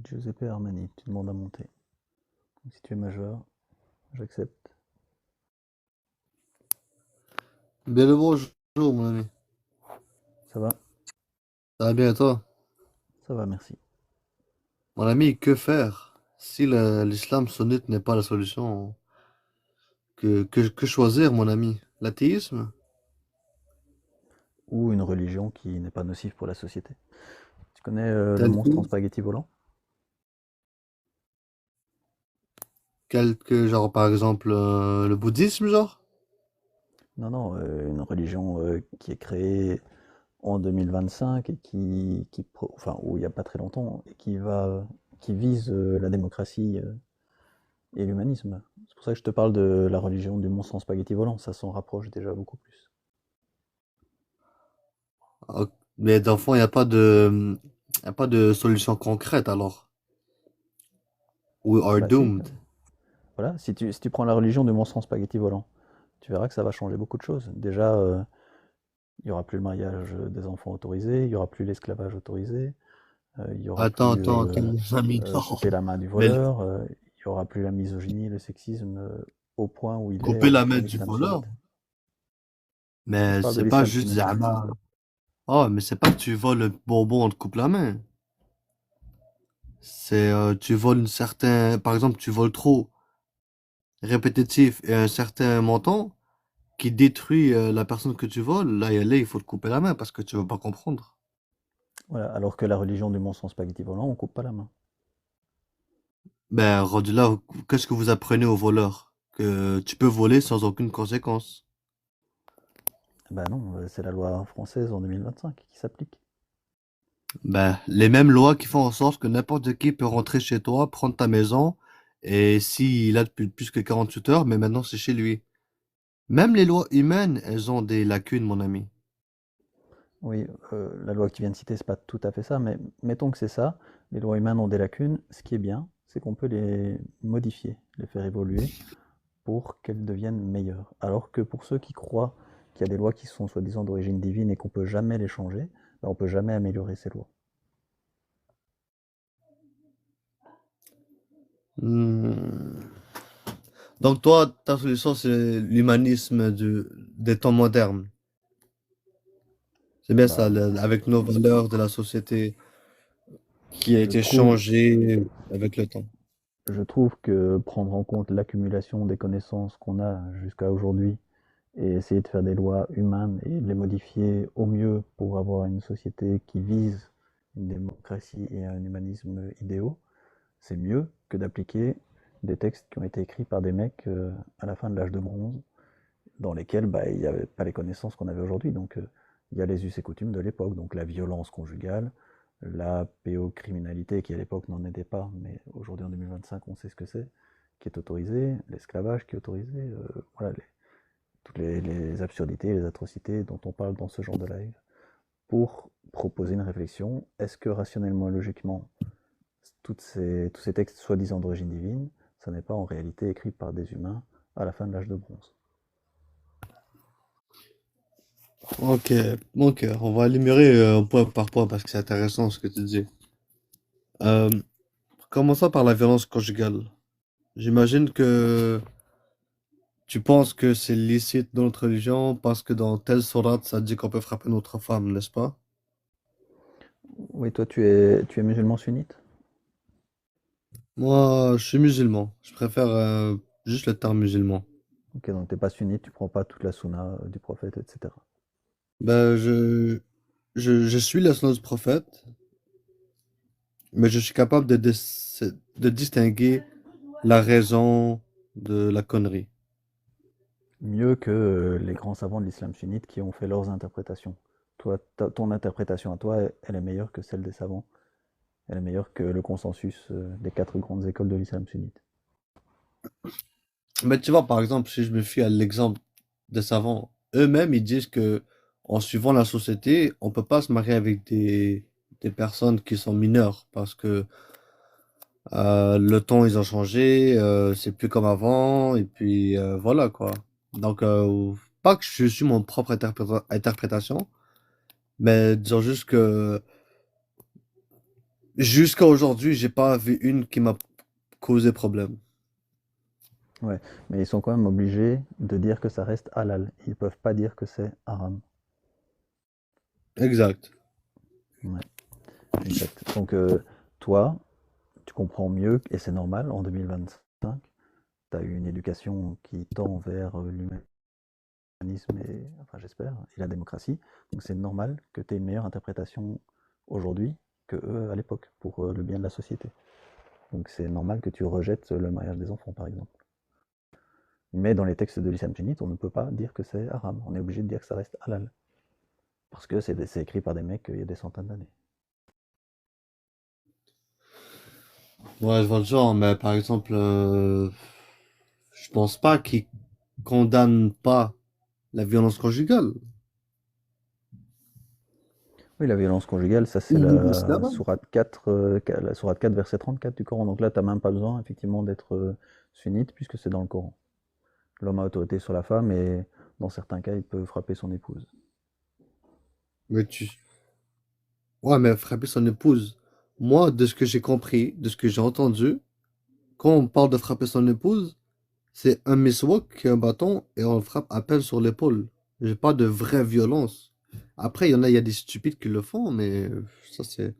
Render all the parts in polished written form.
Giuseppe Armani, tu demandes à monter. Si tu es majeur, j'accepte. Bien le bonjour, mon ami. Ça va? Ça va bien et toi? Ça va, merci. Mon ami, que faire si l'islam sunnite n'est pas la solution? Que choisir, mon ami? L'athéisme? Ou une religion qui n'est pas nocive pour la société. Tu connais le Tel monstre en que, spaghetti volant? genre, par exemple, le bouddhisme, genre? Non, non, une religion qui est créée en 2025 et enfin, où il n'y a pas très longtemps, et qui vise la démocratie et l'humanisme. C'est pour ça que je te parle de la religion du monstre en spaghetti volant. Ça s'en rapproche déjà beaucoup plus. Ah, mais dans le fond, y a pas de solution concrète, alors. We are Bah si, doomed. voilà, si tu prends la religion du monstre en spaghetti volant, tu verras que ça va changer beaucoup de choses. Déjà, il n'y aura plus le mariage des enfants autorisé, il n'y aura plus l'esclavage autorisé, il n'y aura plus Attends, mon ami, non. couper la main du Mais voleur, il n'y aura plus la misogynie, le sexisme au point où il est couper la main en du islam voleur? sunnite. Je Mais parle de c'est pas l'islam juste sunnite. Zama. Oh, mais c'est pas que tu voles le bonbon, on te coupe la main. C'est, tu voles par exemple, tu voles trop répétitif et un certain montant qui détruit la personne que tu voles. Là, il faut te couper la main parce que tu veux pas comprendre. Voilà, alors que la religion du monstre en spaghetti volant, on coupe pas la main. Ben, rendu là, qu'est-ce que vous apprenez aux voleurs? Que tu peux voler sans aucune conséquence. Bah non, c'est la loi française en 2025 qui s'applique. Ben, les mêmes lois qui font en sorte que n'importe qui peut rentrer chez toi, prendre ta maison, et s'il a depuis plus que 48 heures, mais maintenant c'est chez lui. Même les lois humaines, elles ont des lacunes, mon ami. Oui, la loi que tu viens de citer, c'est pas tout à fait ça, mais mettons que c'est ça. Les lois humaines ont des lacunes. Ce qui est bien, c'est qu'on peut les modifier, les faire évoluer pour qu'elles deviennent meilleures. Alors que pour ceux qui croient qu'il y a des lois qui sont soi-disant d'origine divine et qu'on peut jamais les changer, ben on peut jamais améliorer ces lois. Hmm. Donc toi, ta solution, c'est l'humanisme des temps modernes. C'est bien ça, Bah, avec nos valeurs de la société qui a je été trouve, changée avec le temps. je trouve que prendre en compte l'accumulation des connaissances qu'on a jusqu'à aujourd'hui et essayer de faire des lois humaines et de les modifier au mieux pour avoir une société qui vise une démocratie et un humanisme idéaux, c'est mieux que d'appliquer des textes qui ont été écrits par des mecs à la fin de l'âge de bronze, dans lesquels bah, il n'y avait pas les connaissances qu'on avait aujourd'hui. Donc il y a les us et coutumes de l'époque, donc la violence conjugale, la pédocriminalité qui à l'époque n'en était pas, mais aujourd'hui en 2025 on sait ce que c'est, qui est autorisé, l'esclavage qui est autorisé, voilà, toutes les absurdités, les atrocités dont on parle dans ce genre de live, pour proposer une réflexion. Est-ce que rationnellement et logiquement, tous ces textes soi-disant d'origine divine, ça n'est pas en réalité écrit par des humains à la fin de l'âge de bronze? Ok, mon cœur, on va énumérer point par point parce que c'est intéressant ce que tu dis. Euh, Commençons par la violence conjugale. J'imagine que tu penses que c'est licite dans notre religion parce que dans telle sourate, ça dit qu'on peut frapper notre femme, n'est-ce pas? Oui, toi tu es musulman sunnite? Moi, je suis musulman. Je préfère juste le terme musulman. Ok, donc t'es pas sunnite, tu prends pas toute la sunna du prophète, etc. Ben, je suis la sunna du prophète, mais je suis capable de distinguer la raison de la connerie. Mieux que les grands savants de l'islam sunnite qui ont fait leurs interprétations. Toi, ton interprétation à toi, elle est meilleure que celle des savants. Elle est meilleure que le consensus des quatre grandes écoles de l'islam sunnite. Mais tu vois, par exemple, si je me fie à l'exemple des savants, eux-mêmes, ils disent que en suivant la société, on peut pas se marier avec des personnes qui sont mineures parce que le temps, ils ont changé, c'est plus comme avant, et puis voilà quoi. Donc, pas que je suis mon propre interprétation, mais disons juste que Jusqu'à aujourd'hui, j'ai pas vu une qui m'a causé problème. Ouais, mais ils sont quand même obligés de dire que ça reste halal. Ils peuvent pas dire que c'est haram. Exact. Ouais, exact. Donc toi, tu comprends mieux, et c'est normal, en 2025, tu as eu une éducation qui tend vers l'humanisme et, enfin j'espère, et la démocratie. Donc c'est normal que tu aies une meilleure interprétation aujourd'hui que eux à l'époque, pour le bien de la société. Donc c'est normal que tu rejettes le mariage des enfants, par exemple. Mais dans les textes de l'islam sunnite, on ne peut pas dire que c'est haram. On est obligé de dire que ça reste halal. Parce que c'est écrit par des mecs il y a des centaines d'années. Ouais, je vois le genre, mais par exemple, je pense pas qu'ils condamnent pas la violence conjugale. Oui, la violence conjugale, ça c'est Ou la l'islam. sourate 4, la sourate 4, verset 34 du Coran. Donc là, tu n'as même pas besoin effectivement d'être sunnite puisque c'est dans le Coran. L'homme a autorité sur la femme et dans certains cas, il peut frapper son épouse. Mais tu... Ouais, mais frapper son épouse. Moi, de ce que j'ai compris, de ce que j'ai entendu, quand on parle de frapper son épouse, c'est un miswak qui est un bâton et on le frappe à peine sur l'épaule. J'ai pas de vraie violence. Après, il y a des stupides qui le font, mais ça, c'est.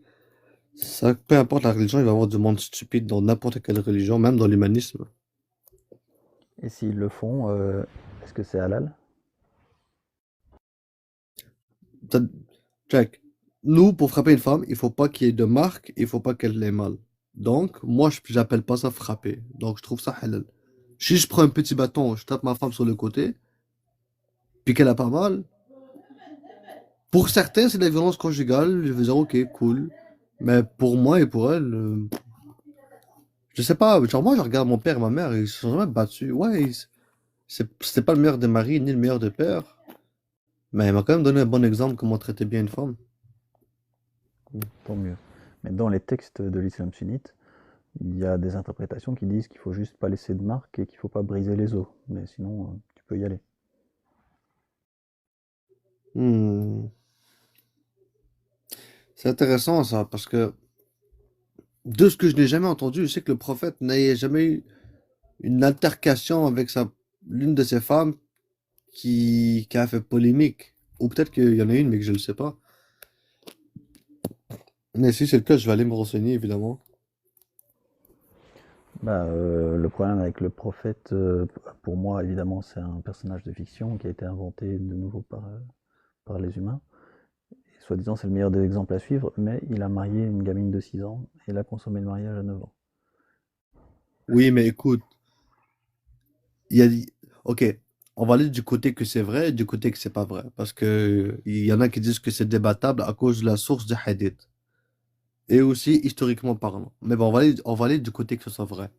Ça, peu importe la religion, il va y avoir du monde stupide dans n'importe quelle religion, même dans l'humanisme. Et s'ils le font, est-ce que c'est halal? T'as- Check. Nous, pour frapper une femme, il faut pas qu'il y ait de marque, il faut pas qu'elle ait mal. Donc, moi, j'appelle pas ça frapper. Donc, je trouve ça halal. Si je prends un petit bâton, je tape ma femme sur le côté, puis qu'elle a pas mal, pour certains, c'est de la violence conjugale, je vais dire, ok, cool. Mais pour moi et pour elle, je sais pas, genre moi, je regarde mon père et ma mère, ils se sont jamais battus. Ouais, c'était pas le meilleur des maris, ni le meilleur des pères. Mais il m'a quand même donné un bon exemple comment traiter bien une femme. Tant mieux. Mais dans les textes de l'islam sunnite, il y a des interprétations qui disent qu'il faut juste pas laisser de marque et qu'il faut pas briser les os. Mais sinon, tu peux y aller. Hmm. C'est intéressant ça, parce que de ce que je n'ai jamais entendu, je sais que le prophète n'ait jamais eu une altercation avec l'une de ses femmes qui a fait polémique. Ou peut-être qu'il y en a une, mais que je ne sais pas. Mais si c'est le cas, je vais aller me renseigner, évidemment. Bah, le problème avec le prophète, pour moi, évidemment, c'est un personnage de fiction qui a été inventé de nouveau par les humains. Et soi-disant, c'est le meilleur des exemples à suivre, mais il a marié une gamine de 6 ans et il a consommé le mariage à 9 ans. Oui, mais écoute, il y a... Ok, on va aller du côté que c'est vrai et du côté que c'est pas vrai. Parce que il y en a qui disent que c'est débattable à cause de la source du hadith. Et aussi historiquement parlant. Mais bon, on va aller du côté que ce soit vrai.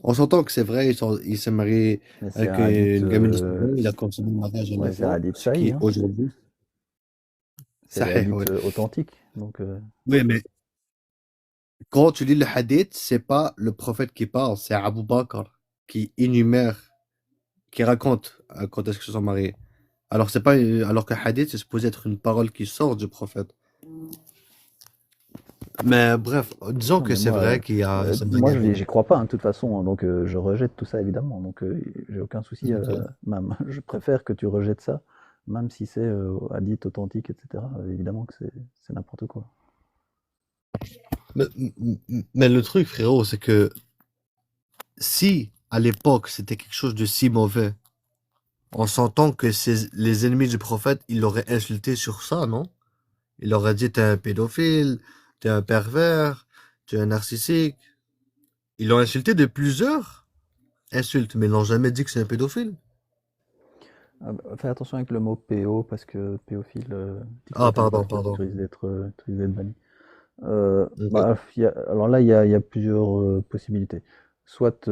On s'entend que c'est vrai, il s'est marié Mais c'est avec un hadith, une gamine de 6 ans, il a consommé le mariage à ouais, 9 c'est un ans, hadith ce qui sahih, est hein. aujourd'hui C'est les sahih, oui. hadiths authentiques. Donc, Oui, mais quand tu lis le hadith, c'est pas le prophète qui parle, c'est Abu Bakr qui énumère, qui raconte quand est-ce qu'ils se sont mariés. Alors c'est pas, alors qu'un hadith, c'est supposé être une parole qui sort du prophète. Mais bref, disons non, que mais c'est moi, vrai qu'il y a cette moi gamine. j'y crois pas, hein, de toute façon, hein, donc je rejette tout ça évidemment. Donc, j'ai aucun souci, Ok. même. Je préfère que tu rejettes ça, même si c'est hadith authentique, etc. Évidemment que c'est n'importe quoi. Mais le truc, frérot, c'est que si à l'époque c'était quelque chose de si mauvais, on s'entend que les ennemis du prophète, ils l'auraient insulté sur ça, non? Il aurait dit t'es un pédophile, t'es un pervers, t'es un narcissique. Ils l'ont insulté de plusieurs insultes, mais ils n'ont jamais dit que c'est un pédophile. Ah bah, fais attention avec le mot PO parce que pédophile, Ah, TikTok aime pas, pardon, tu pardon. risques d'être banni. Ok. Bah, alors là, il y a plusieurs possibilités. Soit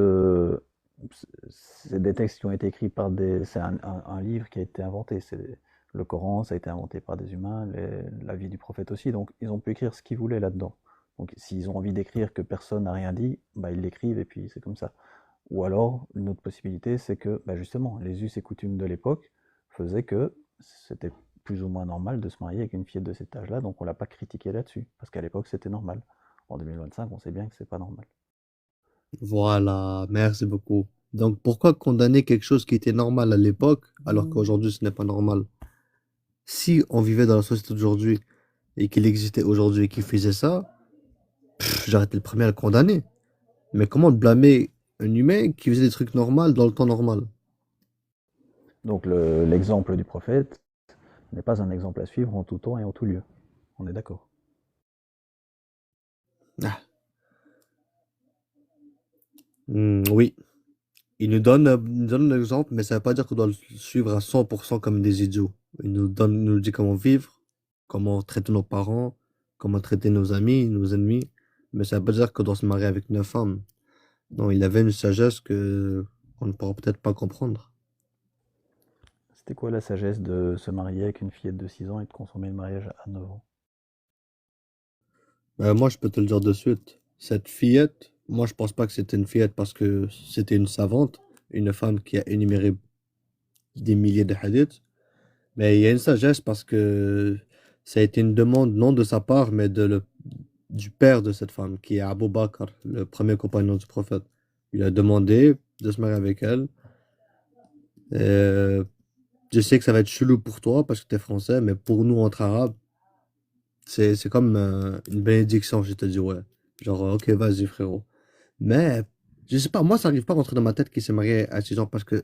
c'est des textes qui ont été écrits par des. C'est un livre qui a été inventé. Le Coran, ça a été inventé par des humains, la vie du prophète aussi. Donc, ils ont pu écrire ce qu'ils voulaient là-dedans. Donc, s'ils ont envie d'écrire que personne n'a rien dit, bah, ils l'écrivent et puis c'est comme ça. Ou alors, une autre possibilité, c'est que bah, justement, les us et coutumes de l'époque faisaient que c'était plus ou moins normal de se marier avec une fillette de cet âge-là, donc on l'a pas critiqué là-dessus, parce qu'à l'époque c'était normal. En 2025, on sait bien que c'est pas normal. Voilà, merci beaucoup. Donc, pourquoi condamner quelque chose qui était normal à l'époque alors qu'aujourd'hui ce n'est pas normal? Si on vivait dans la société d'aujourd'hui et qu'il existait aujourd'hui et qu'il faisait ça, j'aurais été le premier à le condamner. Mais comment blâmer un humain qui faisait des trucs normaux dans le temps normal? Donc l'exemple du prophète n'est pas un exemple à suivre en tout temps et en tout lieu. On est d'accord. Ah, oui, il nous donne l'exemple, mais ça ne veut pas dire qu'on doit le suivre à 100% comme des idiots. Il nous dit comment vivre, comment traiter nos parents, comment traiter nos amis, nos ennemis, mais ça ne veut pas dire qu'on doit se marier avec 9 femmes. Non, il avait une sagesse que on ne pourra peut-être pas comprendre. C'était quoi la sagesse de se marier avec une fillette de 6 ans et de consommer le mariage à 9 ans? Moi, je peux te le dire de suite. Cette fillette, moi, je pense pas que c'était une fillette parce que c'était une savante, une femme qui a énuméré des milliers de hadiths. Mais il y a une sagesse parce que ça a été une demande non de sa part, mais du père de cette femme, qui est Abu Bakr, le premier compagnon du prophète. Il a demandé de se marier avec elle. Euh, je sais que ça va être chelou pour toi parce que tu es français, mais pour nous, entre arabes, c'est comme une bénédiction, je te dis, ouais. Genre, ok, vas-y, frérot. Mais, je sais pas, moi, ça arrive pas à rentrer dans ma tête qu'il s'est marié à 6 ans parce que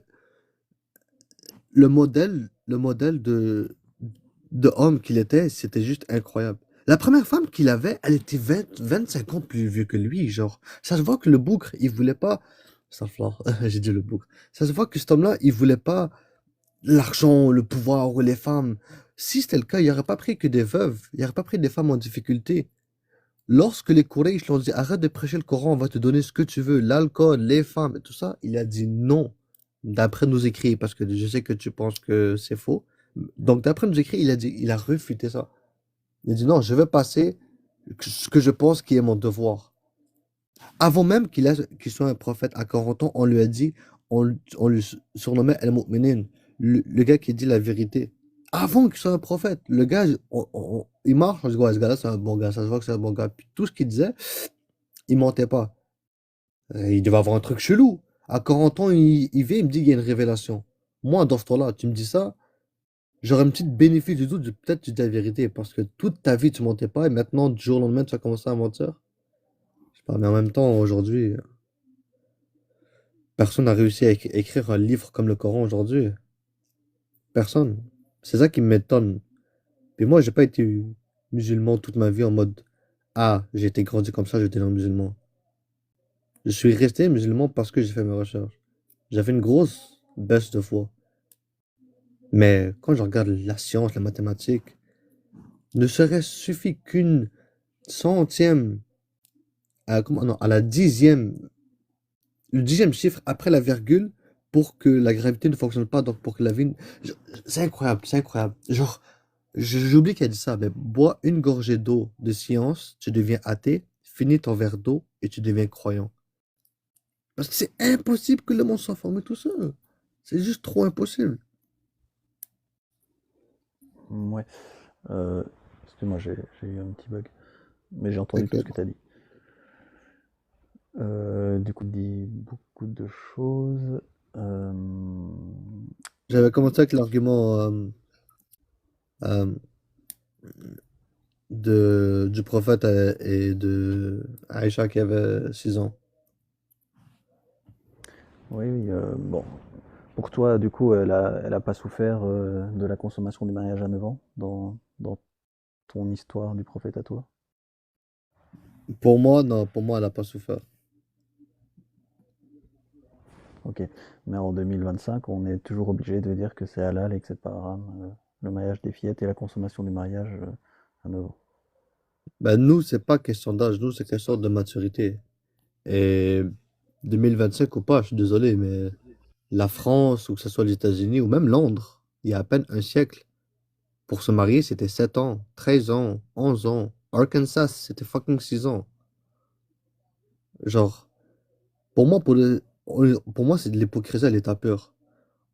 le modèle de homme qu'il était, c'était juste incroyable. La première femme qu'il avait, elle était 25 ans plus vieux que lui, genre. Ça se voit que le bougre, il voulait pas. Ça j'ai dit le bougre. Ça se voit que cet homme-là, il voulait pas l'argent, le pouvoir ou les femmes. Si c'était le cas, il n'aurait pas pris que des veuves, il n'aurait pas pris des femmes en difficulté. Lorsque les Quraysh lui ont dit arrête de prêcher le Coran, on va te donner ce que tu veux, l'alcool, les femmes et tout ça, il a dit non. D'après nos écrits, parce que je sais que tu penses que c'est faux. Donc d'après nos écrits, il a refuté ça. Il a dit non, je vais passer ce que je pense qui est mon devoir. Avant même qu'il soit un prophète à 40 ans, on lui a dit, on lui surnommait El-Mu'minin, le gars qui dit la vérité. Avant qu'il soit un prophète, le gars, il marche, on se dit, ouais, ce gars-là, c'est un bon gars, ça se voit que c'est un bon gars. Puis tout ce qu'il disait, il mentait pas. Il devait avoir un truc chelou. À 40 ans, il vient, il me dit qu'il y a une révélation. Moi, dans ce temps-là, tu me dis ça, j'aurais un petit bénéfice du doute, peut-être tu dis la vérité, parce que toute ta vie, tu mentais pas, et maintenant, du jour au lendemain, tu vas commencer à mentir. Je sais pas, mais en même temps, aujourd'hui, personne n'a réussi à écrire un livre comme le Coran aujourd'hui. Personne. C'est ça qui m'étonne. Puis moi, j'ai pas été musulman toute ma vie en mode ah, j'ai été grandi comme ça, j'étais un musulman. Je suis resté musulman parce que j'ai fait mes recherches. J'avais une grosse baisse de foi. Mais quand je regarde la science, la mathématique, ne serait-ce suffit qu'une centième, non, à la dixième, le dixième chiffre après la virgule pour que la gravité ne fonctionne pas, donc pour que la vie. je- C'est incroyable, c'est incroyable. Genre, j'oublie qu'elle dit ça, mais bois une gorgée d'eau de science, tu deviens athée, finis ton verre d'eau et tu deviens croyant. Parce que c'est impossible que le monde soit formé tout seul. C'est juste trop impossible. Ouais. Euh, Excuse-moi, j'ai eu un petit bug. Mais j'ai entendu tout ce T'inquiète. que tu as dit. Du coup, tu dis beaucoup de choses. Euh, J'avais commencé avec l'argument euh, du prophète et de Aïcha qui avait 6 ans. oui, oui. Bon, pour toi, du coup, elle a pas souffert de la consommation du mariage à 9 ans dans ton histoire du prophète à toi? Pour moi, non, pour moi, elle n'a pas souffert. Ok. Mais en 2025, on est toujours obligé de dire que c'est halal et que c'est pas haram, le mariage des fillettes et la consommation du mariage à 9 ans. Ben, nous, c'est pas question d'âge, nous, c'est question de maturité. Et 2025 ou pas, je suis désolé, mais la France, ou que ce soit les États-Unis, ou même Londres, il y a à peine un siècle, pour se marier, c'était 7 ans, 13 ans, 11 ans. Arkansas, c'était fucking 6 ans. Genre, pour moi, pour moi, c'est de l'hypocrisie à l'état pur.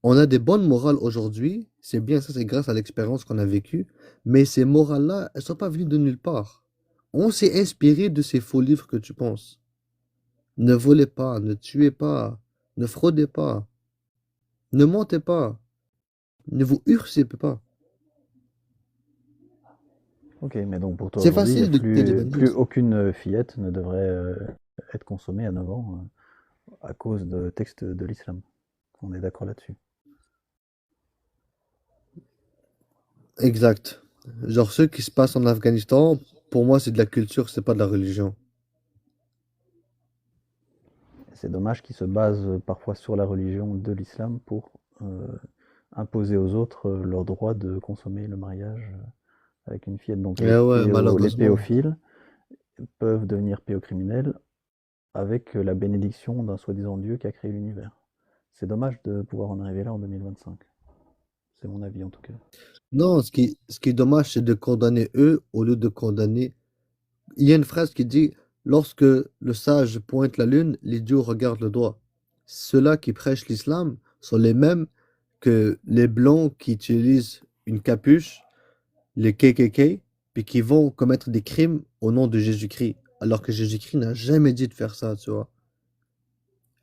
On a des bonnes morales aujourd'hui, c'est bien ça, c'est grâce à l'expérience qu'on a vécue, mais ces morales-là, elles sont pas venues de nulle part. On s'est inspiré de ces faux livres que tu penses. Ne volez pas, ne tuez pas, ne fraudez pas, ne mentez pas, ne vous usurpez pas. Ok, mais donc pour toi C'est aujourd'hui, il y a facile de créer des bonnes plus choses. aucune fillette ne devrait être consommée à 9 ans à cause de textes de l'islam. On est d'accord là-dessus. Exact. Genre, ce qui se passe en Afghanistan, pour moi, c'est de la culture, c'est pas de la religion. C'est dommage qu'ils se basent parfois sur la religion de l'islam pour euh, imposer aux autres leur droit de consommer le mariage avec une fillette. Donc Eh ouais, les malheureusement. pédophiles peuvent devenir pédocriminels avec la bénédiction d'un soi-disant Dieu qui a créé l'univers. C'est dommage de pouvoir en arriver là en 2025. C'est mon avis en tout cas. Non, ce qui est dommage, c'est de condamner eux au lieu de condamner. Il y a une phrase qui dit, lorsque le sage pointe la lune, l'idiot regarde le doigt. Ceux-là qui prêchent l'islam sont les mêmes que les blancs qui utilisent une capuche, les KKK, puis qui vont commettre des crimes au nom de Jésus-Christ, alors que Jésus-Christ n'a jamais dit de faire ça, tu vois.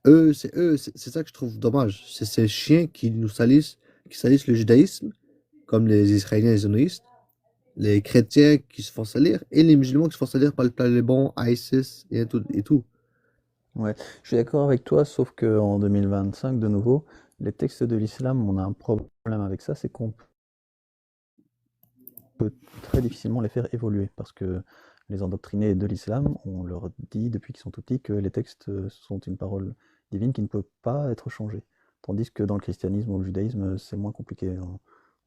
C'est ça que je trouve dommage. C'est ces chiens qui nous salissent, qui salissent le judaïsme, comme les Israéliens et les zionistes, les chrétiens qui se font salir, et les musulmans qui se font salir par le Taliban, ISIS et tout, et tout. Ouais, je suis d'accord avec toi, sauf qu'en 2025, de nouveau, les textes de l'islam, on a un problème avec ça, c'est qu'on peut très difficilement les faire évoluer, parce que les endoctrinés de l'islam, on leur dit depuis qu'ils sont tout petits que les textes sont une parole divine qui ne peut pas être changée. Tandis que dans le christianisme ou le judaïsme, c'est moins compliqué.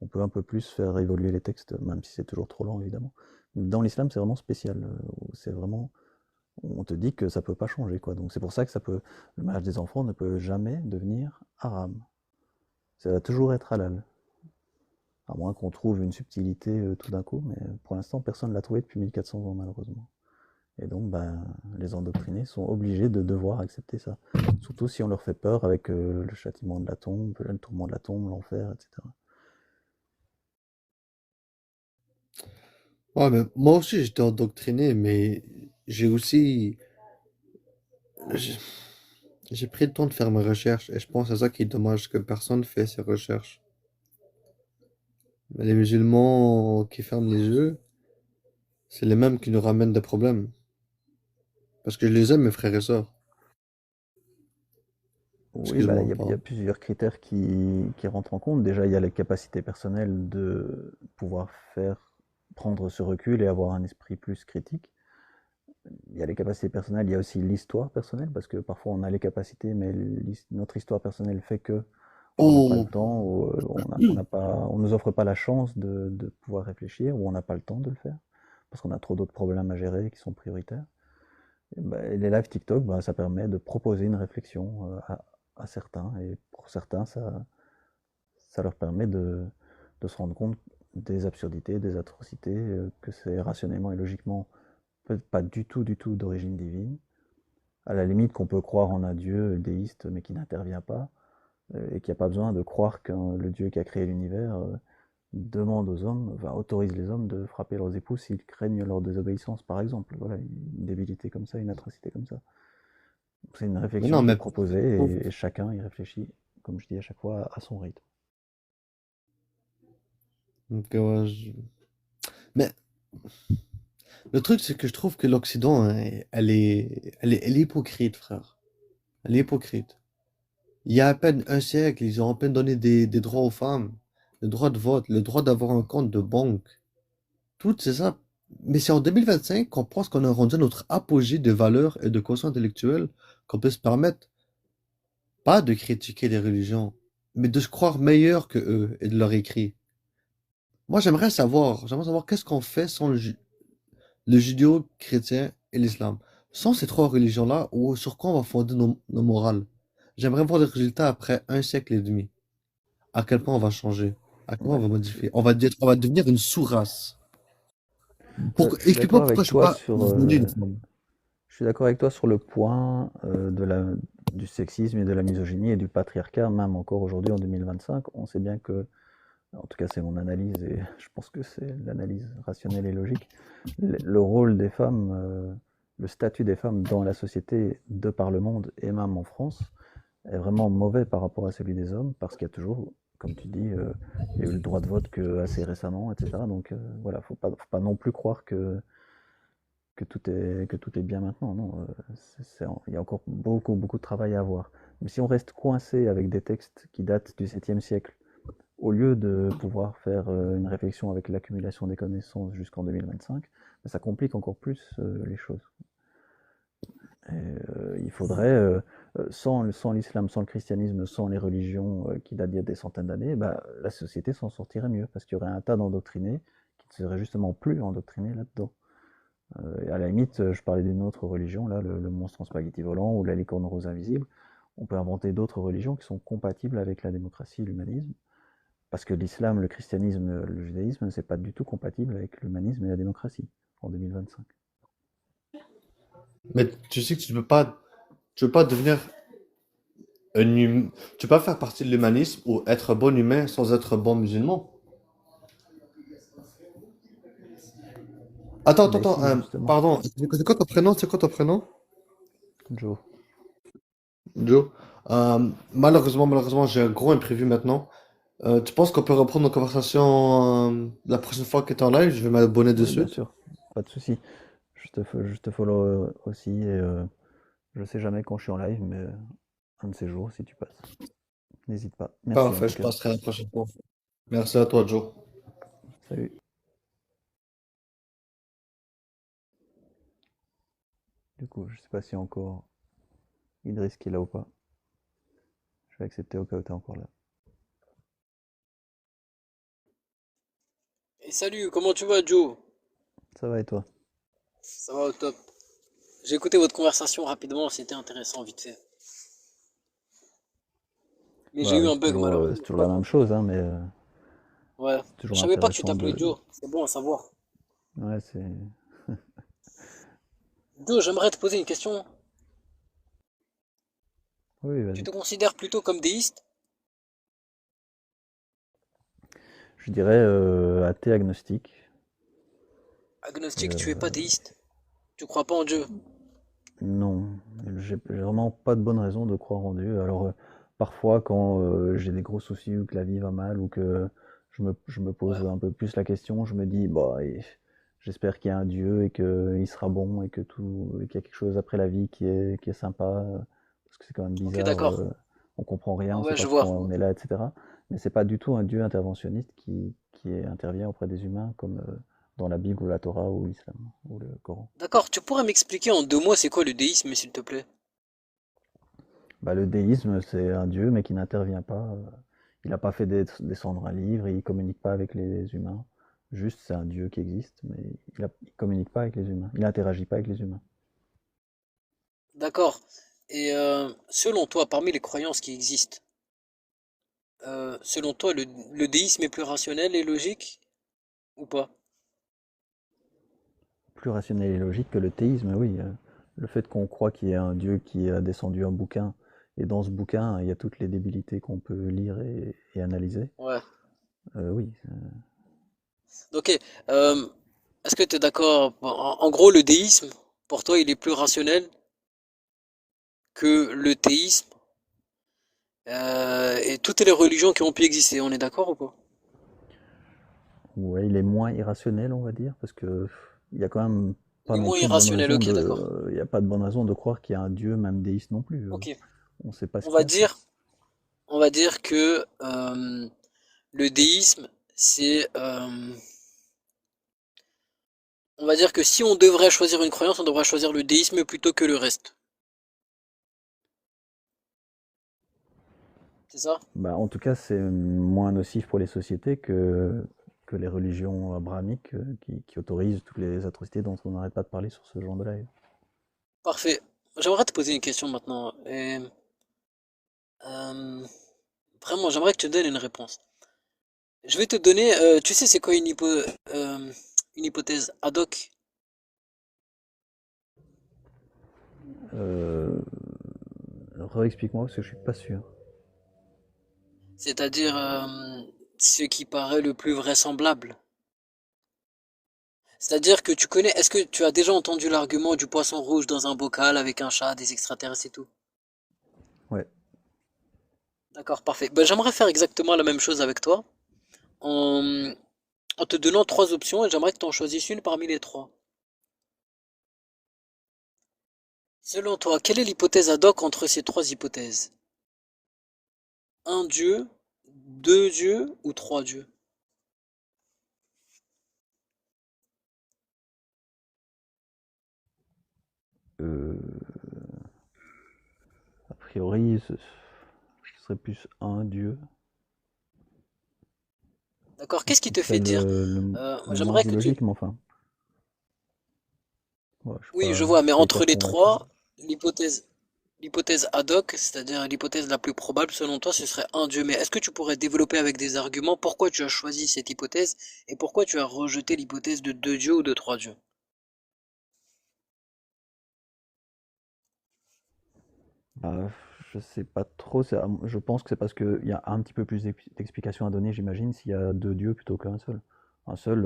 On peut un peu plus faire évoluer les textes, même si c'est toujours trop lent, évidemment. Dans l'islam, c'est vraiment spécial. C'est vraiment, on te dit que ça peut pas changer, quoi. Donc c'est pour ça que le mariage des enfants ne peut jamais devenir haram. Ça va toujours être halal. À moins qu'on trouve une subtilité tout d'un coup, mais pour l'instant, personne ne l'a trouvé depuis 1400 ans, malheureusement. Et donc, ben, les endoctrinés sont obligés de devoir accepter ça. Surtout si on leur fait peur avec le châtiment de la tombe, le tourment de la tombe, l'enfer, etc. Ouais, mais moi aussi j'étais endoctriné, mais j'ai aussi j'ai j'ai pris le temps de faire mes recherches et je pense à ça qui est dommage que personne fait ces recherches. Mais les musulmans qui ferment les yeux, c'est les mêmes qui nous ramènent des problèmes. Parce que je les aime, mes frères et sœurs. Oui, bah, Excuse-moi, il y a pardon. plusieurs critères qui rentrent en compte. Déjà, il y a les capacités personnelles de pouvoir prendre ce recul et avoir un esprit plus critique. Il y a les capacités personnelles, il y a aussi l'histoire personnelle, parce que parfois on a les capacités, mais notre histoire personnelle fait que on n'a pas le Oh, temps, ou on nous offre pas la chance de pouvoir réfléchir, ou on n'a pas le temps de le faire, parce qu'on a trop d'autres problèmes à gérer qui sont prioritaires. Et les lives TikTok, bah, ça permet de proposer une réflexion à certains, et pour certains, ça leur permet de se rendre compte des absurdités, des atrocités, que c'est rationnellement et logiquement pas du tout d'origine divine. À la limite qu'on peut croire en un Dieu déiste mais qui n'intervient pas, et qu'il n'y a pas besoin de croire que le Dieu qui a créé l'univers demande aux hommes, enfin, autorise les hommes de frapper leurs époux s'ils craignent leur désobéissance, par exemple. Voilà, une débilité comme ça, une atrocité comme ça. C'est une mais réflexion non, qui est mais proposée et chacun y réfléchit, comme je dis à chaque fois, à son rythme. donc, ouais, mais le truc, c'est que je trouve que l'Occident, hein, elle est hypocrite, frère. Elle est hypocrite. Il y a à peine un siècle, ils ont à peine donné des droits aux femmes, le droit de vote, le droit d'avoir un compte de banque. Tout c'est ça. Mais c'est en 2025 qu'on pense qu'on a rendu notre apogée de valeurs et de quotient intellectuel qu'on peut se permettre, pas de critiquer les religions, mais de se croire meilleur que eux et de leur écrit. Moi, j'aimerais savoir qu'est-ce qu'on fait sans le judéo-chrétien et l'islam. Sans ces trois religions-là, ou sur quoi on va fonder nos morales. J'aimerais voir les résultats après un siècle et demi. À quel point on va changer. À quel point on Ouais. va modifier. On va devenir une sous-race. Je suis d'accord Explique-moi pourquoi avec je peux toi pas sur voler l'islam. je suis d'accord avec toi sur le point du sexisme et de la misogynie et du patriarcat, même encore aujourd'hui en 2025. On sait bien que, en tout cas c'est mon analyse et je pense que c'est l'analyse rationnelle et logique, le rôle des femmes, le statut des femmes dans la société de par le monde et même en France est vraiment mauvais par rapport à celui des hommes parce qu'il y a toujours, comme tu dis, il y a eu le droit de vote que assez récemment, etc. Donc voilà, faut pas non plus croire que tout est bien maintenant. Non, il y a encore beaucoup de travail à avoir. Mais si on reste coincé avec des textes qui datent du 7e siècle, au lieu de pouvoir faire une réflexion avec l'accumulation des connaissances jusqu'en 2025, ça complique encore plus les choses. Il faudrait, sans l'islam, sans le christianisme, sans les religions qui datent d'il y a des centaines d'années, bah, la société s'en sortirait mieux, parce qu'il y aurait un tas d'endoctrinés qui ne seraient justement plus endoctrinés là-dedans. Et à la limite, je parlais d'une autre religion, là, le monstre en spaghetti volant ou la licorne rose invisible. On peut inventer d'autres religions qui sont compatibles avec la démocratie et l'humanisme, parce que l'islam, le christianisme, le judaïsme, c'est pas du tout compatible avec l'humanisme et la démocratie en 2025. Mais tu sais que tu peux pas devenir tu peux pas faire partie de l'humanisme ou être bon humain sans être bon musulman. Mais Attends, si, justement, pardon. C'est quoi ton prénom? C'est quoi ton prénom? Joe. Joe. Malheureusement, j'ai un gros imprévu maintenant. Tu penses qu'on peut reprendre nos conversations la prochaine fois que tu es en live? Je vais m'abonner de Oui, bien suite. sûr, pas de souci. Je te follow aussi et je sais jamais quand je suis en live, mais un de ces jours, si tu passes, n'hésite pas. Merci en Parfait, tout je cas. passerai la prochaine fois. Merci à toi, Joe. Salut. Du coup, je sais pas si encore Idriss qui est là ou pas. Je vais accepter au cas où t'es encore là. Et salut, comment tu vas, Joe? Ça va et toi? Ça va au top. J'ai écouté votre conversation rapidement, c'était intéressant, vite fait. Mais j'ai Bah, eu un bug c'est malheureusement. toujours la même chose, hein, mais Ouais. c'est Je toujours savais pas que tu intéressant t'appelais de. Joe. C'est bon à savoir. Ouais, c'est. Joe, j'aimerais te poser une question. Oui, Tu vas-y. te considères plutôt comme déiste? Je dirais athée agnostique. Agnostique, tu es pas Euh, déiste? Tu crois pas en Dieu? non, j'ai vraiment pas de bonne raison de croire en Dieu. Alors, parfois, quand j'ai des gros soucis ou que la vie va mal ou que je me Ouais. pose un peu plus la question, je me dis, bah, j'espère qu'il y a un Dieu et qu'il sera bon et et qu'il y a quelque chose après la vie qui est sympa. Parce que c'est quand même Ok, bizarre, d'accord. on comprend rien, on sait Ouais, pas je vois. pourquoi on est là, etc. Mais c'est pas du tout un Dieu interventionniste intervient auprès des humains comme dans la Bible ou la Torah ou l'islam ou le Coran. D'accord, tu pourrais m'expliquer en 2 mots c'est quoi le déisme, s'il te plaît? Bah, le déisme, c'est un dieu, mais qui n'intervient pas. Il n'a pas fait descendre un livre, il communique pas avec les humains. Juste, c'est un dieu qui existe, mais il communique pas avec les humains. Il n'interagit pas avec les humains. D'accord. Et selon toi, parmi les croyances qui existent, selon toi, le déisme est plus rationnel et logique ou pas? Plus rationnel et logique que le théisme, oui. Le fait qu'on croit qu'il y a un dieu qui a descendu un bouquin, et dans ce bouquin, il y a toutes les débilités qu'on peut lire et analyser. Ouais. Oui. Ok. Euh, est-ce que tu es d'accord? En gros, le déisme, pour toi, il est plus rationnel que le théisme et toutes les religions qui ont pu exister. On est d'accord ou pas? Ouais, il est moins irrationnel, on va dire, parce que il y a quand même Il pas est non moins plus de bonne irrationnel. raison Ok, d'accord. il y a pas de bonne raison de croire qu'il y a un dieu, même déiste non plus. Ok. On sait pas ce On qu'il va y a, quoi. dire, on va dire que le déisme, c'est, on va dire que si on devrait choisir une croyance, on devrait choisir le déisme plutôt que le reste. C'est ça? Bah, en tout cas, c'est moins nocif pour les sociétés que les religions abrahamiques qui autorisent toutes les atrocités dont on n'arrête pas de parler sur ce genre de live. Parfait. J'aimerais te poser une question maintenant. Et, euh, vraiment, j'aimerais que tu donnes une réponse. Je vais te donner, tu sais, c'est quoi une hypothèse ad hoc? Euh, Re-explique-moi parce que je suis pas sûr. C'est-à-dire ce qui paraît le plus vraisemblable. C'est-à-dire que tu connais, est-ce que tu as déjà entendu l'argument du poisson rouge dans un bocal avec un chat, des extraterrestres et tout? Ouais. D'accord, parfait. Ben, j'aimerais faire exactement la même chose avec toi, en, en te donnant trois options et j'aimerais que tu en choisisses une parmi les trois. Selon toi, quelle est l'hypothèse ad hoc entre ces trois hypothèses? Un dieu, deux dieux ou trois dieux? Euh, a priori, ce serait plus un dieu. D'accord, qu'est-ce qui Ce te serait fait dire? le moins J'aimerais que tu... illogique, mais enfin, ouais, Oui, je vois, je mais suis pas entre hyper les convaincu. trois, l'hypothèse ad hoc, c'est-à-dire l'hypothèse la plus probable selon toi, ce serait un dieu. Mais est-ce que tu pourrais développer avec des arguments pourquoi tu as choisi cette hypothèse et pourquoi tu as rejeté l'hypothèse de deux dieux ou de trois dieux? Bah, je sais pas trop. Je pense que c'est parce qu'il y a un petit peu plus d'explications à donner, j'imagine, s'il y a deux dieux plutôt qu'un seul. Un seul,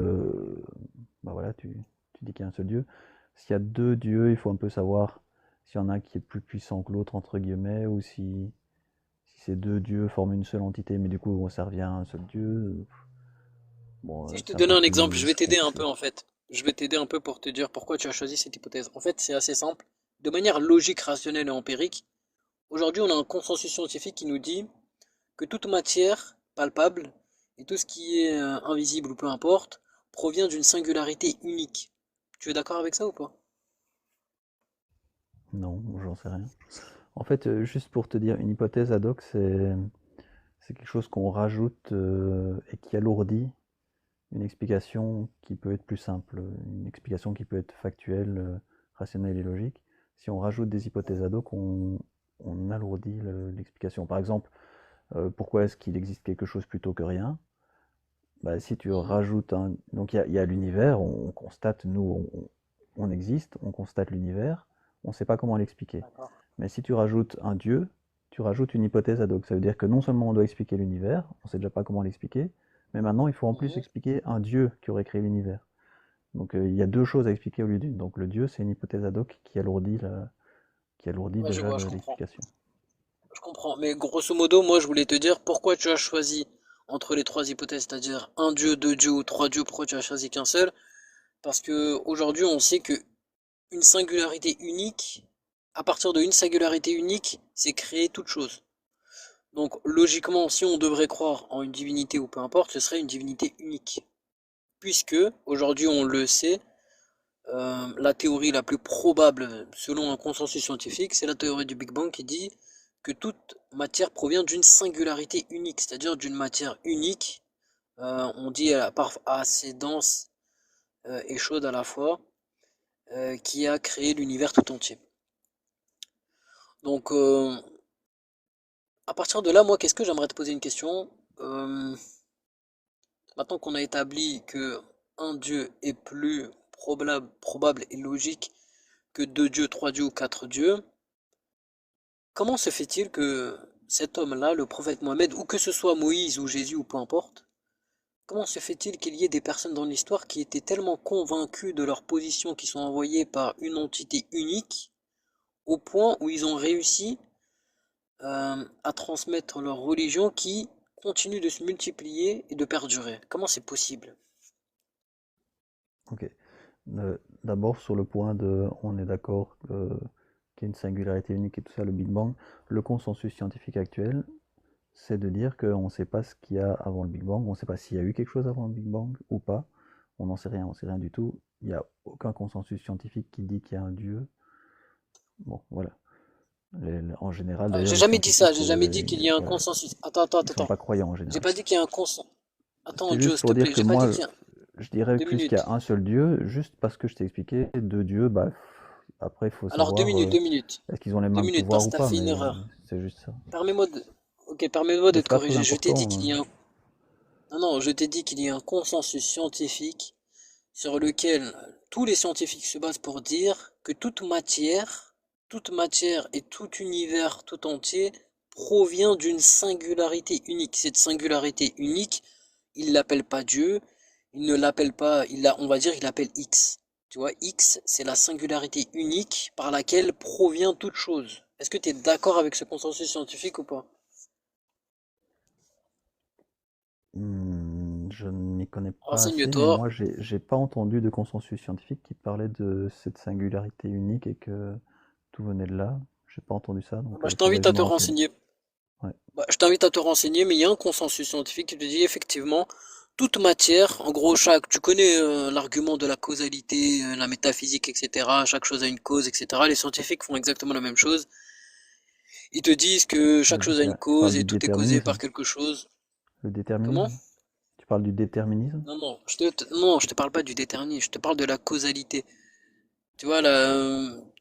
bah voilà, tu dis qu'il y a un seul dieu. S'il y a deux dieux, il faut un peu savoir s'il y en a un qui est plus puissant que l'autre, entre guillemets, ou si ces deux dieux forment une seule entité, mais du coup, ça revient à un seul dieu. Bon, Si je te c'est un donne peu un exemple, je plus vais t'aider un peu compliqué. en fait. Je vais t'aider un peu pour te dire pourquoi tu as choisi cette hypothèse. En fait, c'est assez simple. De manière logique, rationnelle et empirique, aujourd'hui on a un consensus scientifique qui nous dit que toute matière palpable et tout ce qui est invisible ou peu importe provient d'une singularité unique. Tu es d'accord avec ça ou pas? Non, j'en sais rien. En fait, juste pour te dire, une hypothèse ad hoc, c'est quelque chose qu'on rajoute et qui alourdit une explication qui peut être plus simple, une explication qui peut être factuelle, rationnelle et logique. Si on rajoute des hypothèses ad hoc, on alourdit l'explication. Par exemple, pourquoi est-ce qu'il existe quelque chose plutôt que rien? Bah, si tu Mhm. rajoutes un... Donc il y a l'univers, on constate, nous, on existe, on constate l'univers, on ne sait pas comment l'expliquer. D'accord. Mais si tu rajoutes un Dieu, tu rajoutes une hypothèse ad hoc. Ça veut dire que non seulement on doit expliquer l'univers, on ne sait déjà pas comment l'expliquer, mais maintenant il faut en plus Mhm. expliquer un Dieu qui aurait créé l'univers. Donc il y a deux choses à expliquer au lieu d'une. Donc le Dieu, c'est une hypothèse ad hoc qui alourdit Ouais, je déjà vois, je comprends. l'explication. Je comprends. Mais grosso modo, moi, je voulais te dire pourquoi tu as choisi entre les trois hypothèses, c'est-à-dire un dieu, deux dieux ou trois dieux, pourquoi tu as choisi qu'un seul? Parce que aujourd'hui, on sait que une singularité unique, à partir d'une singularité unique, c'est créer toute chose. Donc, logiquement, si on devrait croire en une divinité ou peu importe, ce serait une divinité unique. Puisque, aujourd'hui, on le sait, la théorie la plus probable, selon un consensus scientifique, c'est la théorie du Big Bang qui dit que toute matière provient d'une singularité unique, c'est-à-dire d'une matière unique, on dit assez dense et chaude à la fois, qui a créé l'univers tout entier. Donc, à partir de là, moi, qu'est-ce que j'aimerais te poser une question? Euh, Maintenant qu'on a établi que un dieu est plus probable et logique que deux dieux, trois dieux ou quatre dieux, comment se fait-il que cet homme-là, le prophète Mohammed, ou que ce soit Moïse ou Jésus ou peu importe, comment se fait-il qu'il y ait des personnes dans l'histoire qui étaient tellement convaincues de leur position qui sont envoyées par une entité unique, au point où ils ont réussi à transmettre leur religion qui continue de se multiplier et de perdurer? Comment c'est possible? Ok. D'abord sur le point de, on est d'accord qu'il y a une singularité unique et tout ça, le Big Bang. Le consensus scientifique actuel, c'est de dire qu'on ne sait pas ce qu'il y a avant le Big Bang, on ne sait pas s'il y a eu quelque chose avant le Big Bang ou pas. On n'en sait rien, on ne sait rien du tout. Il n'y a aucun consensus scientifique qui dit qu'il y a un Dieu. Bon, voilà. En général, d'ailleurs, J'ai les jamais dit ça, scientifiques, j'ai jamais dit qu'il y a un voilà, consensus. Attends, attends, ils sont attends. pas croyants en J'ai général. pas dit qu'il y a un consensus. Attends, C'était Joe, juste s'il te pour dire plaît, que j'ai pas dit moi, qu'il y a... je dirais Deux plus qu'il y a minutes. un seul Dieu, juste parce que je t'ai expliqué, deux dieux, bah, après, il faut Alors, deux savoir minutes, deux minutes. est-ce qu'ils ont les Deux mêmes minutes, pouvoirs parce ou que t'as pas, fait une mais erreur. c'est juste ça. Permets-moi de... Ok, permets-moi Mais de c'est te pas très corriger. Je t'ai dit important, qu'il y a un... Non, non, je t'ai dit qu'il y a un consensus scientifique sur lequel tous les scientifiques se basent pour dire que toute matière toute matière et tout univers tout entier provient d'une singularité unique. Cette singularité unique, il l'appelle pas Dieu, il ne l'appelle pas, on va dire, il l'appelle X. Tu vois, X, c'est la singularité unique par laquelle provient toute chose. Est-ce que tu es d'accord avec ce consensus scientifique ou pas? Je ne m'y connais pas assez, mais Renseigne-toi. moi, j'ai pas entendu de consensus scientifique qui parlait de cette singularité unique et que tout venait de là. J'ai pas entendu ça, donc Bah, je faudrait que t'invite je à me te renseigne. renseigner. Ouais. Bah, je t'invite à te renseigner, mais il y a un consensus scientifique qui te dit effectivement, toute matière, en gros, tu connais l'argument de la causalité, la métaphysique, etc. Chaque chose a une cause, etc. Les scientifiques font exactement la même chose. Ils te disent que chaque chose a une Tu parles cause du et tout est causé déterminisme. par quelque chose. Le Comment? déterminisme? Tu parles du déterminisme? Non, non, non, je te parle pas du déterminisme, je te parle de la causalité. Tu vois, là,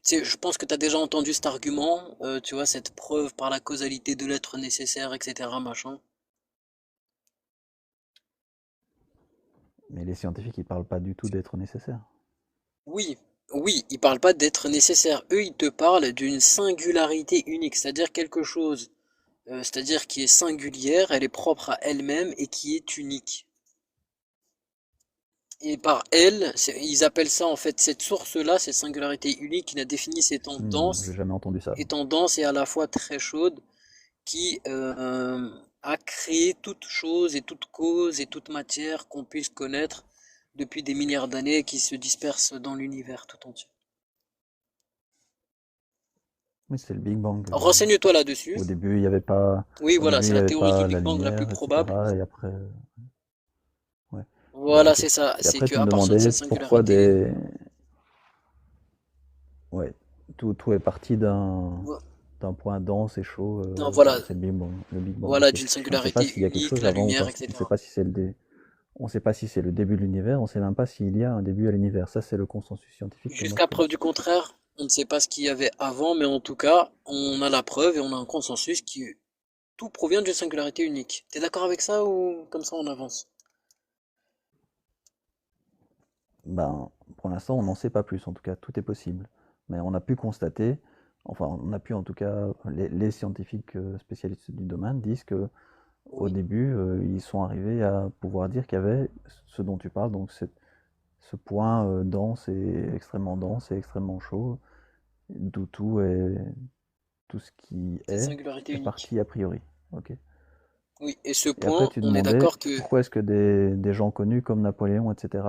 je pense que tu as déjà entendu cet argument, tu vois, cette preuve par la causalité de l'être nécessaire, etc. Machin. Mais les scientifiques, ils parlent pas du tout d'être nécessaire. Oui, oui, ils parlent pas d'être nécessaire. Eux, ils te parlent d'une singularité unique, c'est-à-dire quelque chose, c'est-à-dire qui est singulière, elle est propre à elle-même et qui est unique. Et par elle, ils appellent ça en fait cette source-là, cette singularité unique, il a défini ces J'ai tendances, jamais entendu ça. étant dense et à la fois très chaude, qui a créé toute chose et toute cause et toute matière qu'on puisse connaître depuis des milliards d'années et qui se disperse dans l'univers tout entier. Oui, c'est le Big Bang. Renseigne-toi là-dessus. Au début, il n'y avait pas, Oui, au voilà, début, c'est il y la avait théorie du pas la Big Bang la plus lumière, probable. etc. Et après, ouais. Voilà, Ok. c'est ça. Et C'est après, que tu me à partir de demandais cette pourquoi singularité, ouais, tout est parti d'un point dense et chaud. non, voilà, C'est le Big Bang. Le Big Bang, voilà, ok. d'une On ne sait pas singularité s'il y a quelque unique, chose la avant ou lumière, pas. On ne sait etc. pas si c'est on sait pas si c'est le début de l'univers. On ne sait même pas s'il y a un début à l'univers. Ça, c'est le consensus scientifique que moi je Jusqu'à connais. preuve du contraire, on ne sait pas ce qu'il y avait avant, mais en tout cas, on a la preuve et on a un consensus qui tout provient d'une singularité unique. T'es d'accord avec ça ou comme ça on avance? Ben, pour l'instant, on n'en sait pas plus. En tout cas, tout est possible. Mais on a pu constater, enfin, on a pu en tout cas, les scientifiques spécialistes du domaine disent que au Oui, début, ils sont arrivés à pouvoir dire qu'il y avait ce dont tu parles, donc ce point dense et extrêmement chaud, d'où tout ce qui cette singularité est unique. parti a priori. Ok. Oui, et ce Et après, point, tu on est demandais d'accord que pourquoi est-ce que des gens connus comme Napoléon, etc.,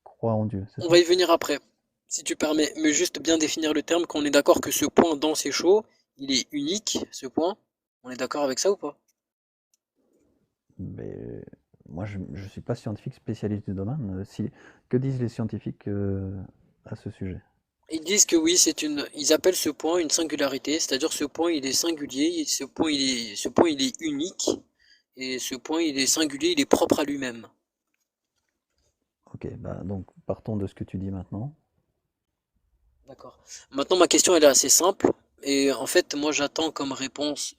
croient en Dieu, c'est on ça? va y venir après, si tu permets, mais juste bien définir le terme, qu'on est d'accord que ce point dense et chaud, il est unique, ce point. On est d'accord avec ça ou pas? Mais moi, je ne suis pas scientifique spécialiste du domaine. Que disent les scientifiques à ce sujet? Ils disent que oui, ils appellent ce point une singularité, c'est-à-dire ce point il est singulier, ce point il est unique, et ce point il est singulier, il est propre à lui-même. Ok, bah donc partons de ce que tu dis maintenant. D'accord. Maintenant ma question elle est assez simple, et en fait moi j'attends comme réponse,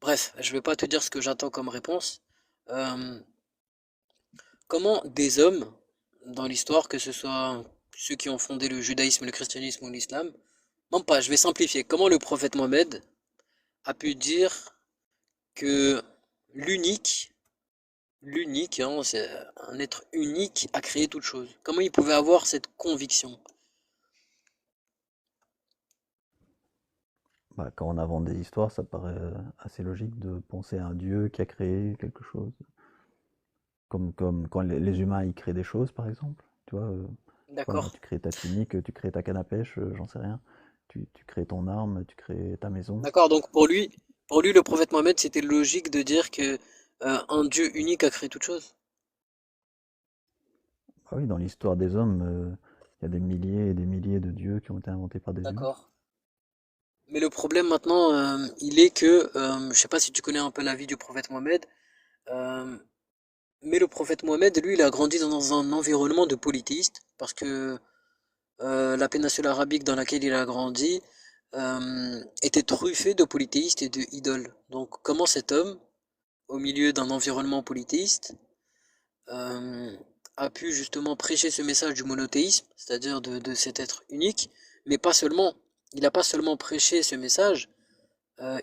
bref, je vais pas te dire ce que j'attends comme réponse. Euh, Comment des hommes dans l'histoire, que ce soit ceux qui ont fondé le judaïsme, le christianisme ou l'islam, non pas, je vais simplifier, comment le prophète Mohammed a pu dire que l'unique, l'unique, hein, c'est un être unique a créé toute chose. Comment il pouvait avoir cette conviction? Bah, quand on invente des histoires, ça paraît assez logique de penser à un dieu qui a créé quelque chose. Comme quand les humains ils créent des choses, par exemple. Tu vois, voilà, D'accord. tu crées ta tunique, tu crées ta canne à pêche, j'en sais rien. Tu crées ton arme, tu crées ta maison. D'accord, donc pour lui, le prophète Mohammed, c'était logique de dire que un Dieu unique a créé toute chose. Ah oui, dans l'histoire des hommes, il y a des milliers et des milliers de dieux qui ont été inventés par des humains. D'accord. Mais le problème maintenant, il est que, je sais pas si tu connais un peu la vie du prophète Mohammed, euh, mais le prophète Mohammed, lui, il a grandi dans un environnement de polythéistes, parce que la péninsule arabique dans laquelle il a grandi était truffée de polythéistes et de idoles. Donc comment cet homme, au milieu d'un environnement polythéiste, euh, a pu justement prêcher ce message du monothéisme, c'est-à-dire de cet être unique, mais pas seulement. il n'a pas seulement prêché ce message,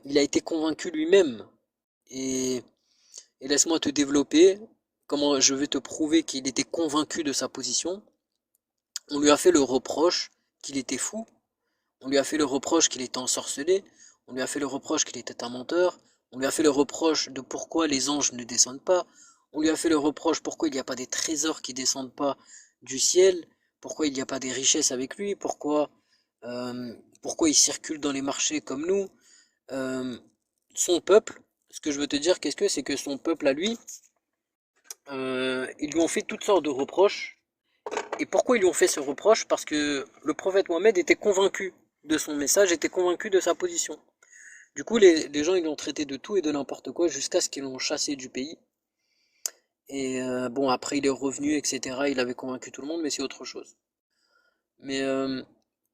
il a été convaincu lui-même. Et, et laisse-moi te développer comment je vais te prouver qu'il était convaincu de sa position. On lui a fait le reproche qu'il était fou, on lui a fait le reproche qu'il était ensorcelé, on lui a fait le reproche qu'il était un menteur, on lui a fait le reproche de pourquoi les anges ne descendent pas, on lui a fait le reproche pourquoi il n'y a pas des trésors qui descendent pas du ciel, pourquoi il n'y a pas des richesses avec lui, euh, pourquoi il circule dans les marchés comme nous. Euh, Son peuple, ce que je veux te dire, qu'est-ce que c'est que son peuple à lui, ils lui ont fait toutes sortes de reproches. Et pourquoi ils lui ont fait ce reproche? Parce que le prophète Mohammed était convaincu de son message, était convaincu de sa position. Du coup, les gens ils l'ont traité de tout et de n'importe quoi jusqu'à ce qu'ils l'ont chassé du pays. Et bon, après il est revenu, etc. Il avait convaincu tout le monde, mais c'est autre chose. Mais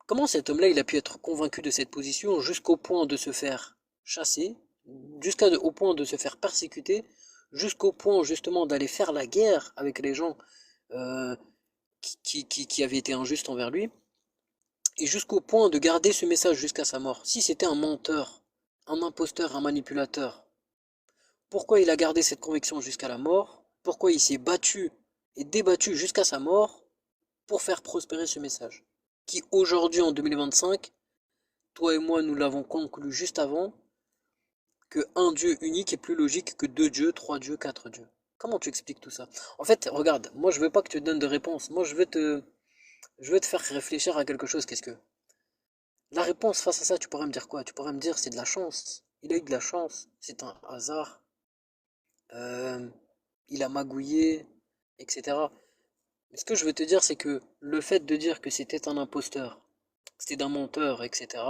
comment cet homme-là, il a pu être convaincu de cette position jusqu'au point de se faire chasser, jusqu'au point de se faire persécuter, jusqu'au point justement d'aller faire la guerre avec les gens euh, qui avaient été injustes envers lui, et jusqu'au point de garder ce message jusqu'à sa mort. Si c'était un menteur, un imposteur, un manipulateur, pourquoi il a gardé cette conviction jusqu'à la mort? Pourquoi il s'est battu et débattu jusqu'à sa mort pour faire prospérer ce message? Qui aujourd'hui, en 2025, toi et moi, nous l'avons conclu juste avant, que un Dieu unique est plus logique que deux dieux, trois dieux, quatre dieux. Comment tu expliques tout ça? En fait, regarde, moi je veux pas que tu te donnes de réponse. Moi je veux te faire réfléchir à quelque chose. Qu'est-ce que? La réponse face à ça, tu pourrais me dire quoi? Tu pourrais me dire c'est de la chance. Il a eu de la chance. C'est un hasard. Euh, il a magouillé, etc. Mais ce que je veux te dire, c'est que le fait de dire que c'était un imposteur, que c'était un menteur, etc.,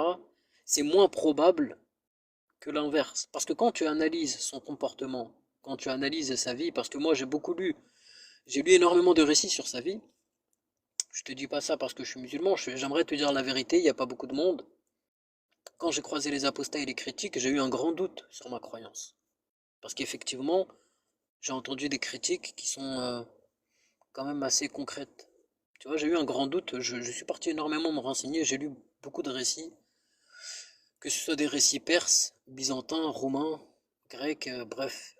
c'est moins probable que l'inverse. Parce que quand tu analyses son comportement, quand tu analyses sa vie, parce que moi j'ai lu énormément de récits sur sa vie. Je te dis pas ça parce que je suis musulman, j'aimerais te dire la vérité, il n'y a pas beaucoup de monde. Quand j'ai croisé les apostats et les critiques, j'ai eu un grand doute sur ma croyance. Parce qu'effectivement, j'ai entendu des critiques qui sont quand même assez concrètes. Tu vois, j'ai eu un grand doute, je suis parti énormément me renseigner, j'ai lu beaucoup de récits, que ce soit des récits perses, byzantins, romains, grecs, bref.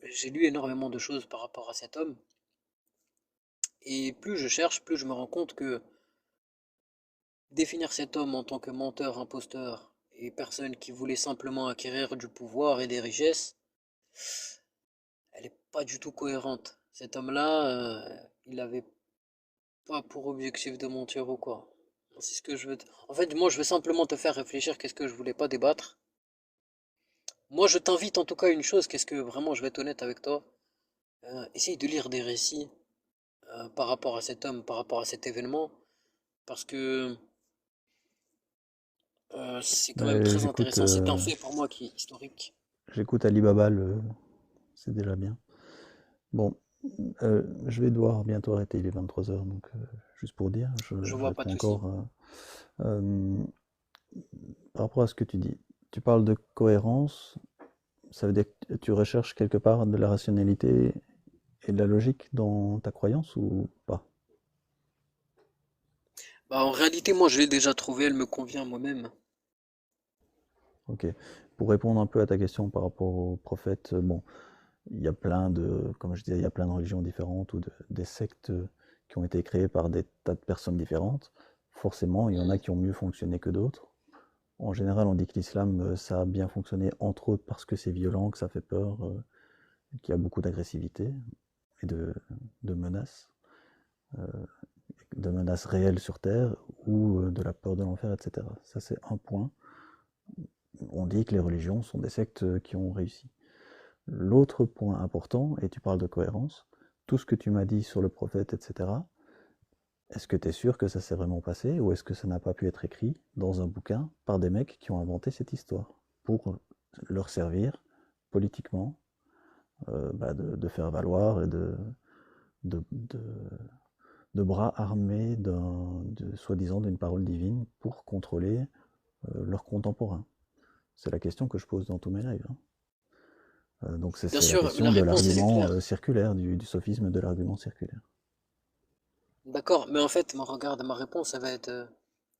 J'ai lu énormément de choses par rapport à cet homme. Et plus je cherche, plus je me rends compte que définir cet homme en tant que menteur, imposteur et personne qui voulait simplement acquérir du pouvoir et des richesses, elle n'est pas du tout cohérente. Cet homme-là, il avait pas pour objectif de mentir ou quoi. C'est ce que je veux. En fait, moi, je veux simplement te faire réfléchir. Qu'est-ce que je voulais pas débattre? Moi, je t'invite en tout cas à une chose. Qu'est-ce que vraiment, je vais être honnête avec toi. Essaye de lire des récits par rapport à cet homme, par rapport à cet événement, parce que c'est quand même Mais très intéressant. C'est un fait pour moi qui est historique. j'écoute Alibaba, c'est déjà bien. Bon, je vais devoir bientôt arrêter, il est 23 h, donc juste pour dire, Je je vois pas de réponds souci. encore. Par rapport à ce que tu dis, tu parles de cohérence, ça veut dire que tu recherches quelque part de la rationalité et de la logique dans ta croyance ou pas? Bah, en réalité, moi, je l'ai déjà trouvée, elle me convient moi-même. Ok. Pour répondre un peu à ta question par rapport au prophète, bon, il y a plein de, comme je disais, il y a plein de religions différentes ou des sectes qui ont été créées par des tas de personnes différentes. Forcément, il y en a Mhm. qui ont mieux fonctionné que d'autres. En général, on dit que l'islam, ça a bien fonctionné, entre autres parce que c'est violent, que ça fait peur, qu'il y a beaucoup d'agressivité et de menaces, euh, de menaces réelles sur Terre ou de la peur de l'enfer, etc. Ça, c'est un point. On dit que les religions sont des sectes qui ont réussi. L'autre point important, et tu parles de cohérence, tout ce que tu m'as dit sur le prophète, etc., est-ce que tu es sûr que ça s'est vraiment passé ou est-ce que ça n'a pas pu être écrit dans un bouquin par des mecs qui ont inventé cette histoire pour leur servir politiquement, de faire valoir et de, de, de bras armés soi-disant d'une parole divine pour contrôler leurs contemporains? C'est la question que je pose dans tous mes lives, hein. Donc Bien c'est la sûr, la question de réponse, elle est l'argument claire. circulaire, du sophisme de l'argument circulaire. D'accord, mais en fait, regarde, ma réponse, elle va être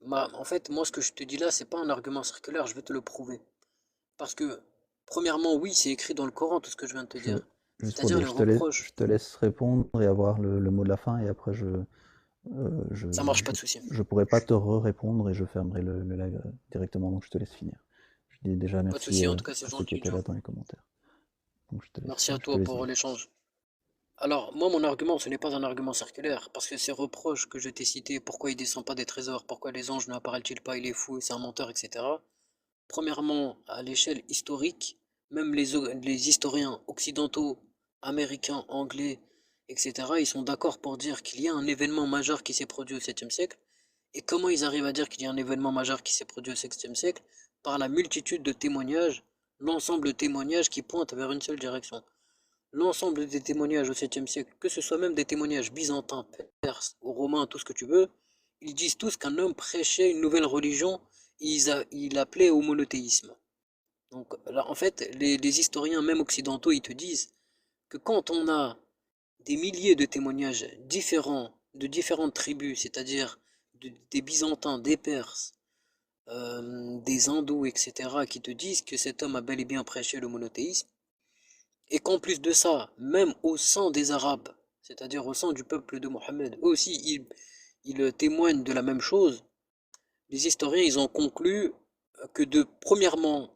En fait, moi, ce que je te dis là, c'est pas un argument circulaire, je vais te le prouver. Parce que, premièrement, oui, c'est écrit dans le Coran, tout ce que je viens de te Je, dire. juste pour C'est-à-dire dire, les je reproches. te laisse répondre et avoir le mot de la fin, et après euh, je, Ça marche, pas je, de souci. je pourrai pas te répondre et je fermerai le live directement, donc je te laisse finir. Je dis déjà Pas de merci souci, en tout cas, c'est à ceux qui gentil, étaient Joe. là dans les commentaires. Donc Merci à je te toi laisse pour dire. l'échange. Alors, moi, mon argument, ce n'est pas un argument circulaire, parce que ces reproches que je t'ai cités, pourquoi il descend pas des trésors, pourquoi les anges n'apparaissent-ils pas, il est fou, c'est un menteur, etc. Premièrement, à l'échelle historique, même les historiens occidentaux, américains, anglais, etc., ils sont d'accord pour dire qu'il y a un événement majeur qui s'est produit au 7e siècle. Et comment ils arrivent à dire qu'il y a un événement majeur qui s'est produit au 7e siècle? Par la multitude de témoignages, l'ensemble de témoignages qui pointent vers une seule direction. L'ensemble des témoignages au 7e siècle, que ce soit même des témoignages byzantins, perses ou romains, tout ce que tu veux, ils disent tous qu'un homme prêchait une nouvelle religion, il appelait au monothéisme. Donc là, en fait, les historiens, même occidentaux, ils te disent que quand on a des milliers de témoignages différents, de différentes tribus, c'est-à-dire des Byzantins, des Perses, des Hindous, etc., qui te disent que cet homme a bel et bien prêché le monothéisme, et qu'en plus de ça, même au sein des Arabes, c'est-à-dire au sein du peuple de Mohammed, eux aussi, ils témoignent de la même chose. Les historiens, ils ont conclu que premièrement,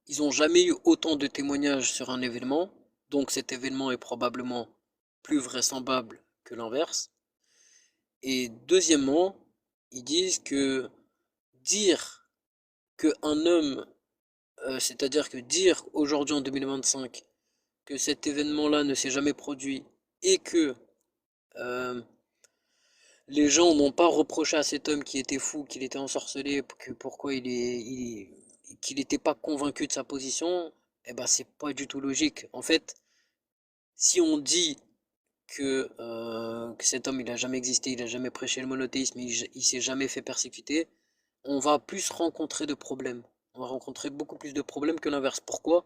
ils n'ont jamais eu autant de témoignages sur un événement, donc cet événement est probablement plus vraisemblable que l'inverse. Et deuxièmement, ils disent que dire qu'un homme, c'est-à-dire que dire aujourd'hui en 2025 que cet événement-là ne s'est jamais produit et que euh, les gens n'ont pas reproché à cet homme qui était fou, qu'il était ensorcelé, que pourquoi qu'il n'était pas convaincu de sa position, eh ben c'est pas du tout logique. En fait, si on dit que cet homme il a jamais existé, il a jamais prêché le monothéisme, il s'est jamais fait persécuter, on va plus rencontrer de problèmes. On va rencontrer beaucoup plus de problèmes que l'inverse. Pourquoi?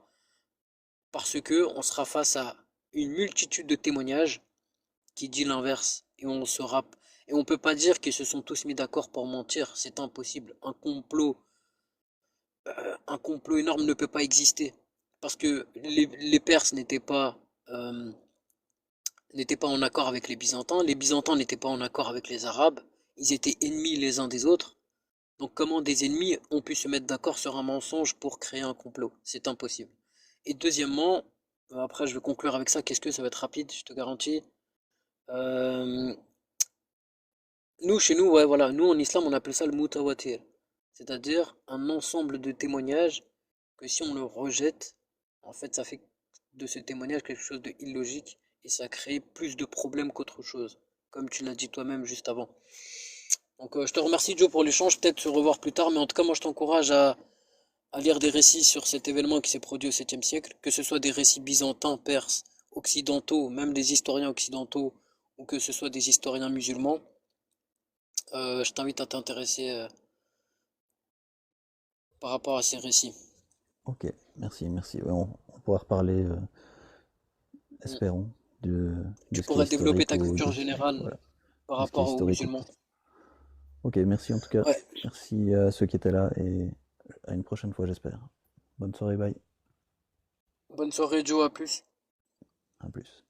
Parce que on sera face à une multitude de témoignages qui dit l'inverse et on peut pas dire qu'ils se sont tous mis d'accord pour mentir, c'est impossible. Un complot énorme ne peut pas exister parce que les Perses n'étaient pas en accord avec les Byzantins n'étaient pas en accord avec les Arabes, ils étaient ennemis les uns des autres. Donc comment des ennemis ont pu se mettre d'accord sur un mensonge pour créer un complot? C'est impossible. Et deuxièmement, après je vais conclure avec ça, qu'est-ce que ça va être rapide, je te garantis. Euh, Nous, chez nous, ouais, voilà, nous en islam, on appelle ça le mutawatir, c'est-à-dire un ensemble de témoignages que si on le rejette, en fait, ça fait de ce témoignage quelque chose de illogique et ça crée plus de problèmes qu'autre chose, comme tu l'as dit toi-même juste avant. Donc, je te remercie, Joe, pour l'échange, peut-être se revoir plus tard, mais en tout cas, moi, je t'encourage à lire des récits sur cet événement qui s'est produit au 7e siècle, que ce soit des récits byzantins, perses, occidentaux, même des historiens occidentaux, ou que ce soit des historiens musulmans. Je t'invite à t'intéresser par rapport à ces récits. Ok, merci. Ouais, on pourra reparler, Mm. espérons, de Tu ce qui est pourras développer historique ta ou culture générale voilà, par de ce qui est rapport aux historique ou musulmans. pas. Ok, merci en tout cas. Ouais. Merci à ceux qui étaient là et à une prochaine fois, j'espère. Bonne soirée, bye. Bonne soirée, Joe, à plus. À plus.